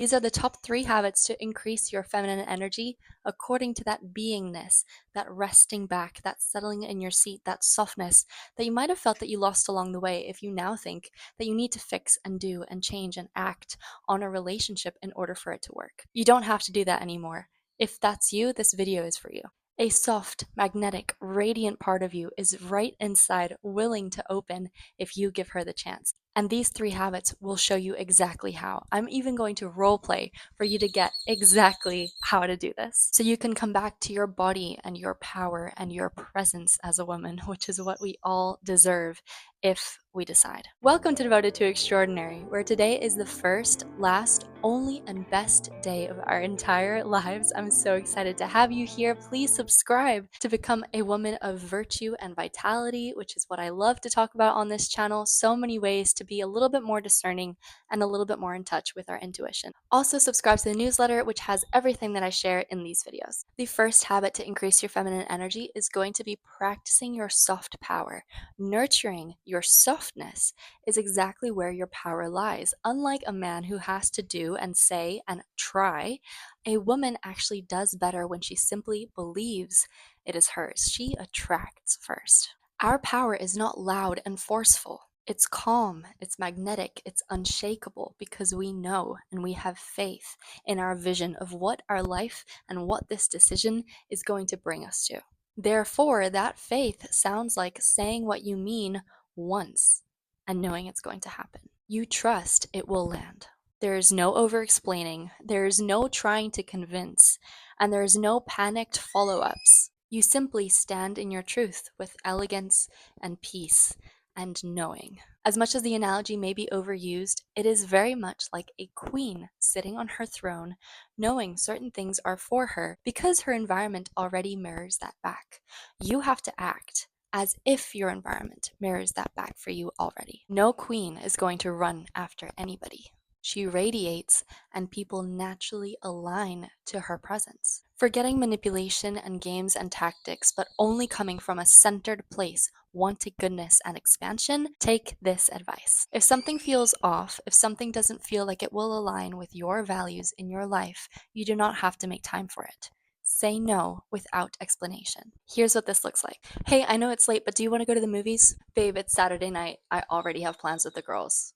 These are the top 3 habits to increase your feminine energy according to that beingness, that resting back, that settling in your seat, that softness that you might have felt that you lost along the way if you now think that you need to fix and do and change and act on a relationship in order for it to work. You don't have to do that anymore. If that's you, this video is for you. A soft, magnetic, radiant part of you is right inside, willing to open if you give her the chance. And these 3 habits will show you exactly how. I'm even going to role play for you to get exactly how to do this. So you can come back to your body and your power and your presence as a woman, which is what we all deserve if we decide. Welcome to Devoted to Extraordinary, where today is the first, last, only, and best day of our entire lives. I'm so excited to have you here. Please subscribe to become a woman of virtue and vitality, which is what I love to talk about on this channel. So many ways to be a little bit more discerning and a little bit more in touch with our intuition. Also, subscribe to the newsletter, which has everything that I share in these videos. The first habit to increase your feminine energy is going to be practicing your soft power. Nurturing your softness is exactly where your power lies. Unlike a man who has to do and say and try, a woman actually does better when she simply believes it is hers. She attracts first. Our power is not loud and forceful. It's calm, it's magnetic, it's unshakable because we know and we have faith in our vision of what our life and what this decision is going to bring us to. Therefore, that faith sounds like saying what you mean once and knowing it's going to happen. You trust it will land. There is no over explaining, there is no trying to convince, and there is no panicked follow ups. You simply stand in your truth with elegance and peace and knowing. As much as the analogy may be overused, it is very much like a queen sitting on her throne, knowing certain things are for her because her environment already mirrors that back. You have to act as if your environment mirrors that back for you already. No queen is going to run after anybody. She radiates, and people naturally align to her presence. Forgetting manipulation and games and tactics, but only coming from a centered place, wanting goodness and expansion, take this advice. If something feels off, if something doesn't feel like it will align with your values in your life, you do not have to make time for it. Say no without explanation. Here's what this looks like. Hey, I know it's late, but do you want to go to the movies? Babe, it's Saturday night. I already have plans with the girls.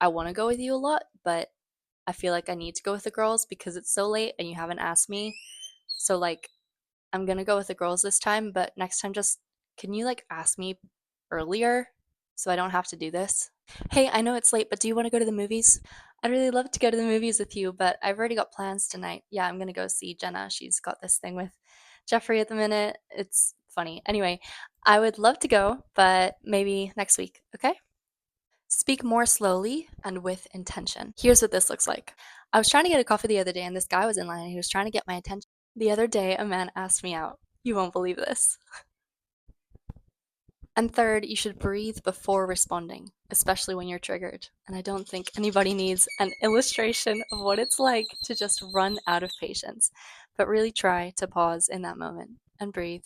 I want to go with you a lot, but I feel like I need to go with the girls because it's so late and you haven't asked me. So, I'm going to go with the girls this time, but next time just can you ask me earlier so I don't have to do this? Hey, I know it's late, but do you want to go to the movies? I'd really love to go to the movies with you, but I've already got plans tonight. Yeah, I'm going to go see Jenna. She's got this thing with Jeffrey at the minute. It's funny. Anyway, I would love to go, but maybe next week, okay? Speak more slowly and with intention. Here's what this looks like. I was trying to get a coffee the other day and this guy was in line and he was trying to get my attention. The other day, a man asked me out. You won't believe this. And third, you should breathe before responding, especially when you're triggered. And I don't think anybody needs an illustration of what it's like to just run out of patience. But really try to pause in that moment and breathe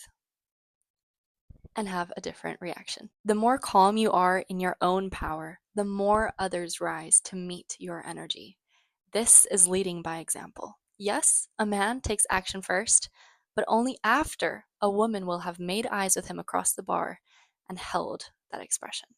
and have a different reaction. The more calm you are in your own power, the more others rise to meet your energy. This is leading by example. Yes, a man takes action first, but only after a woman will have made eyes with him across the bar and held that expression.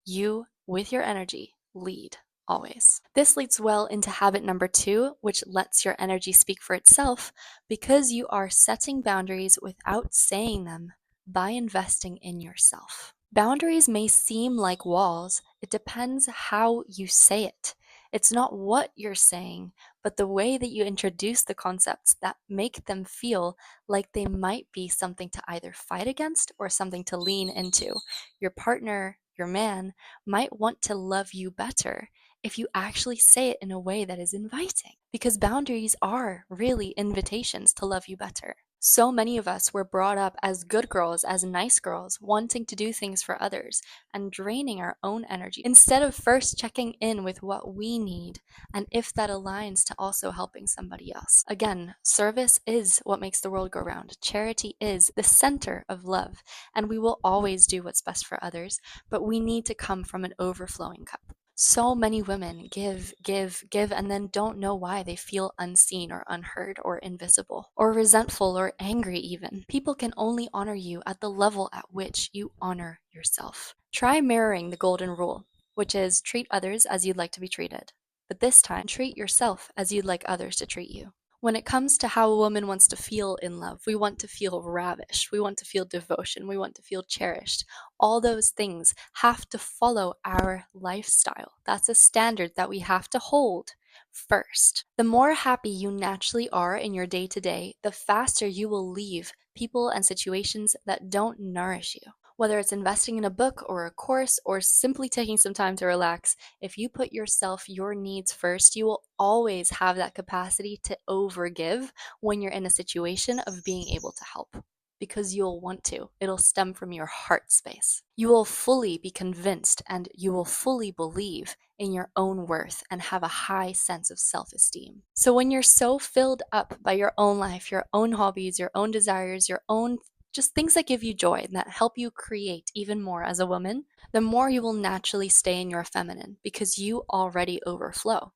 You, with your energy, lead always. This leads well into habit number 2, which lets your energy speak for itself because you are setting boundaries without saying them by investing in yourself. Boundaries may seem like walls, it depends how you say it. It's not what you're saying, but the way that you introduce the concepts that make them feel like they might be something to either fight against or something to lean into. Your partner, your man, might want to love you better if you actually say it in a way that is inviting, because boundaries are really invitations to love you better. So many of us were brought up as good girls, as nice girls, wanting to do things for others and draining our own energy instead of first checking in with what we need and if that aligns to also helping somebody else. Again, service is what makes the world go round. Charity is the center of love, and we will always do what's best for others, but we need to come from an overflowing cup. So many women give, give, give, and then don't know why they feel unseen or unheard or invisible or resentful or angry, even. People can only honor you at the level at which you honor yourself. Try mirroring the golden rule, which is treat others as you'd like to be treated, but this time treat yourself as you'd like others to treat you. When it comes to how a woman wants to feel in love, we want to feel ravished, we want to feel devotion, we want to feel cherished. All those things have to follow our lifestyle. That's a standard that we have to hold first. The more happy you naturally are in your day to day, the faster you will leave people and situations that don't nourish you. Whether it's investing in a book or a course or simply taking some time to relax, if you put yourself, your needs first, you will always have that capacity to overgive when you're in a situation of being able to help. Because you'll want to. It'll stem from your heart space. You will fully be convinced and you will fully believe in your own worth and have a high sense of self esteem. So, when you're so filled up by your own life, your own hobbies, your own desires, your own just things that give you joy and that help you create even more as a woman, the more you will naturally stay in your feminine because you already overflow.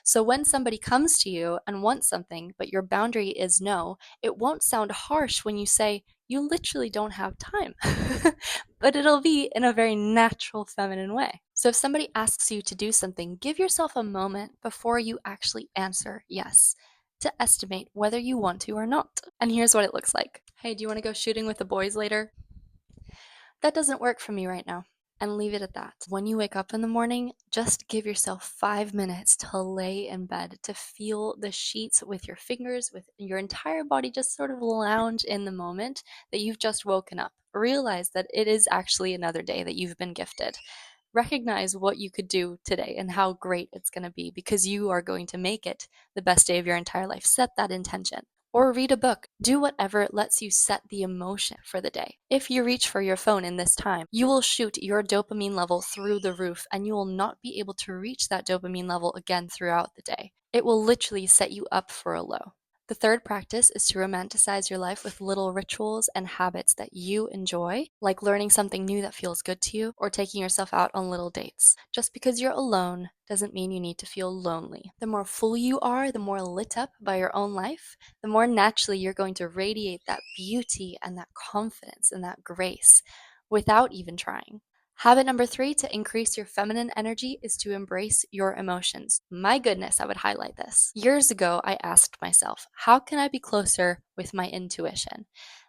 So when somebody comes to you and wants something, but your boundary is no, it won't sound harsh when you say, you literally don't have time. But it'll be in a very natural feminine way. So if somebody asks you to do something, give yourself a moment before you actually answer yes to estimate whether you want to or not. And here's what it looks like. Hey, do you want to go shooting with the boys later? That doesn't work for me right now. And leave it at that. When you wake up in the morning, just give yourself 5 minutes to lay in bed, to feel the sheets with your fingers, with your entire body, just sort of lounge in the moment that you've just woken up. Realize that it is actually another day that you've been gifted. Recognize what you could do today and how great it's going to be because you are going to make it the best day of your entire life. Set that intention. Or read a book. Do whatever lets you set the emotion for the day. If you reach for your phone in this time, you will shoot your dopamine level through the roof and you will not be able to reach that dopamine level again throughout the day. It will literally set you up for a low. The third practice is to romanticize your life with little rituals and habits that you enjoy, like learning something new that feels good to you or taking yourself out on little dates. Just because you're alone doesn't mean you need to feel lonely. The more full you are, the more lit up by your own life, the more naturally you're going to radiate that beauty and that confidence and that grace without even trying. Habit number 3 to increase your feminine energy is to embrace your emotions. My goodness, I would highlight this. Years ago, I asked myself, how can I be closer with my intuition?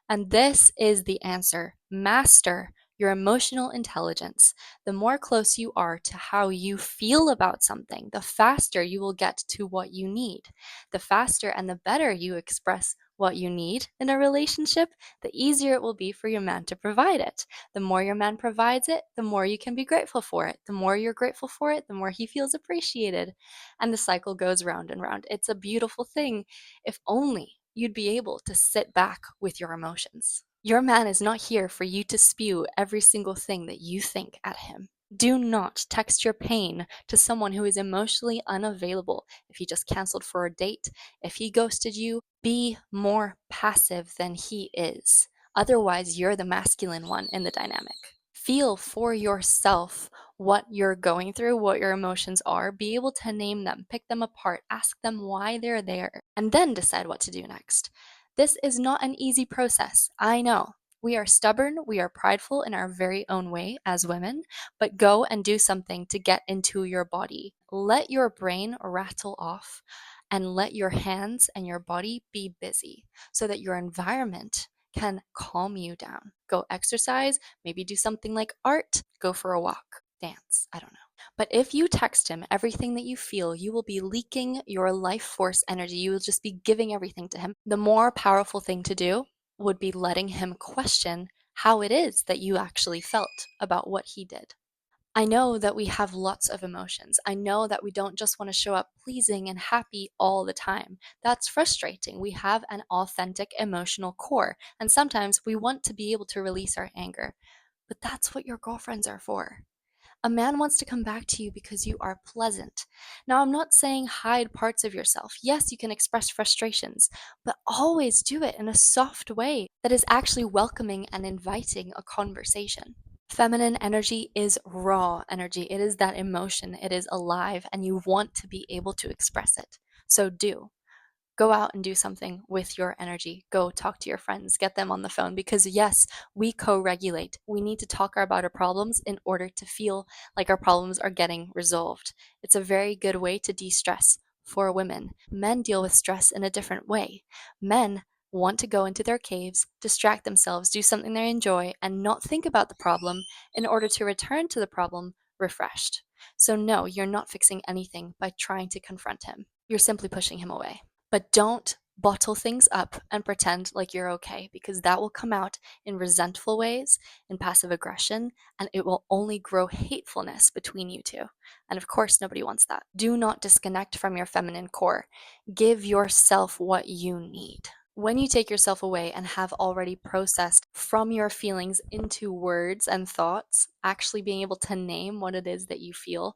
And this is the answer. Master your emotional intelligence. The more close you are to how you feel about something, the faster you will get to what you need. The faster and the better you express what you need in a relationship, the easier it will be for your man to provide it. The more your man provides it, the more you can be grateful for it. The more you're grateful for it, the more he feels appreciated. And the cycle goes round and round. It's a beautiful thing if only you'd be able to sit back with your emotions. Your man is not here for you to spew every single thing that you think at him. Do not text your pain to someone who is emotionally unavailable. If he just canceled for a date, if he ghosted you, be more passive than he is. Otherwise, you're the masculine one in the dynamic. Feel for yourself what you're going through, what your emotions are, be able to name them, pick them apart, ask them why they're there, and then decide what to do next. This is not an easy process. I know. We are stubborn, we are prideful in our very own way as women, but go and do something to get into your body. Let your brain rattle off and let your hands and your body be busy so that your environment can calm you down. Go exercise, maybe do something like art, go for a walk, dance, I don't know. But if you text him everything that you feel, you will be leaking your life force energy. You will just be giving everything to him. The more powerful thing to do would be letting him question how it is that you actually felt about what he did. I know that we have lots of emotions. I know that we don't just want to show up pleasing and happy all the time. That's frustrating. We have an authentic emotional core, and sometimes we want to be able to release our anger. But that's what your girlfriends are for. A man wants to come back to you because you are pleasant. Now, I'm not saying hide parts of yourself. Yes, you can express frustrations, but always do it in a soft way that is actually welcoming and inviting a conversation. Feminine energy is raw energy. It is that emotion. It is alive, and you want to be able to express it. So do. Go out and do something with your energy. Go talk to your friends, get them on the phone because, yes, we co regulate. We need to talk about our problems in order to feel like our problems are getting resolved. It's a very good way to de stress for women. Men deal with stress in a different way. Men want to go into their caves, distract themselves, do something they enjoy, and not think about the problem in order to return to the problem refreshed. So, no, you're not fixing anything by trying to confront him. You're simply pushing him away. But don't bottle things up and pretend like you're okay because that will come out in resentful ways, in passive aggression, and it will only grow hatefulness between you two. And of course, nobody wants that. Do not disconnect from your feminine core. Give yourself what you need. When you take yourself away and have already processed from your feelings into words and thoughts, actually being able to name what it is that you feel,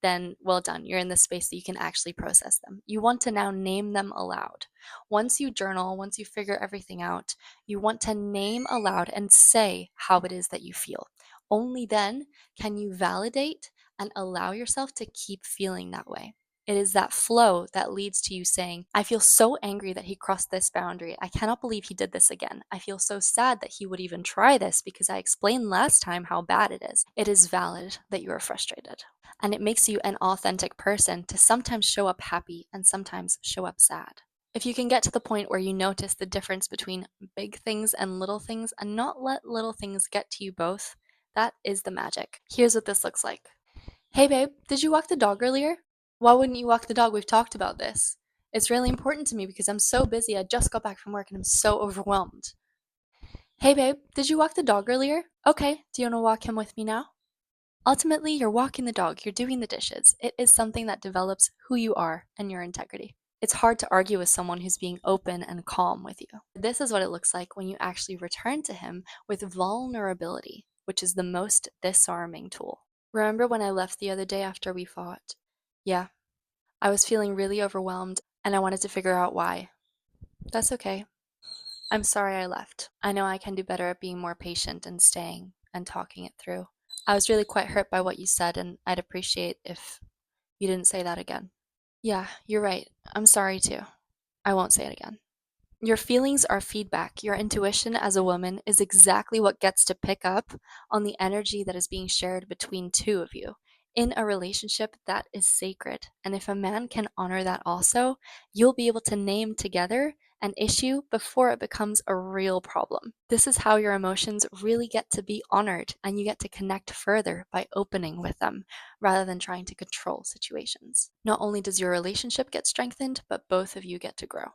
then well done. You're in the space that you can actually process them. You want to now name them aloud. Once you journal, once you figure everything out, you want to name aloud and say how it is that you feel. Only then can you validate and allow yourself to keep feeling that way. It is that flow that leads to you saying, I feel so angry that he crossed this boundary. I cannot believe he did this again. I feel so sad that he would even try this because I explained last time how bad it is. It is valid that you are frustrated. And it makes you an authentic person to sometimes show up happy and sometimes show up sad. If you can get to the point where you notice the difference between big things and little things and not let little things get to you both, that is the magic. Here's what this looks like. Hey babe, did you walk the dog earlier? Why wouldn't you walk the dog? We've talked about this. It's really important to me because I'm so busy. I just got back from work and I'm so overwhelmed. Hey babe, did you walk the dog earlier? Okay, do you want to walk him with me now? Ultimately, you're walking the dog, you're doing the dishes. It is something that develops who you are and your integrity. It's hard to argue with someone who's being open and calm with you. This is what it looks like when you actually return to him with vulnerability, which is the most disarming tool. Remember when I left the other day after we fought? Yeah, I was feeling really overwhelmed and I wanted to figure out why. That's okay. I'm sorry I left. I know I can do better at being more patient and staying and talking it through. I was really quite hurt by what you said, and I'd appreciate if you didn't say that again. Yeah, you're right. I'm sorry too. I won't say it again. Your feelings are feedback. Your intuition as a woman is exactly what gets to pick up on the energy that is being shared between two of you. In a relationship, that is sacred. And if a man can honor that also, you'll be able to name together an issue before it becomes a real problem. This is how your emotions really get to be honored and you get to connect further by opening with them rather than trying to control situations. Not only does your relationship get strengthened, but both of you get to grow.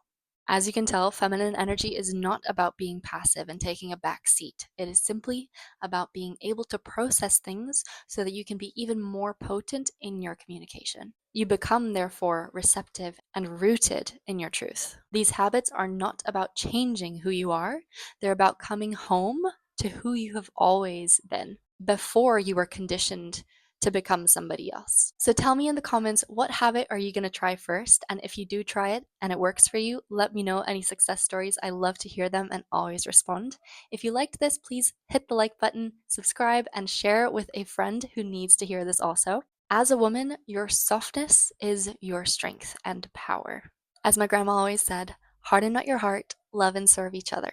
As you can tell, feminine energy is not about being passive and taking a back seat. It is simply about being able to process things so that you can be even more potent in your communication. You become, therefore, receptive and rooted in your truth. These habits are not about changing who you are, they're about coming home to who you have always been before you were conditioned to become somebody else. So tell me in the comments, what habit are you going to try first? And if you do try it and it works for you, let me know any success stories. I love to hear them and always respond. If you liked this, please hit the like button, subscribe, and share it with a friend who needs to hear this also. As a woman, your softness is your strength and power. As my grandma always said, harden not your heart, love and serve each other.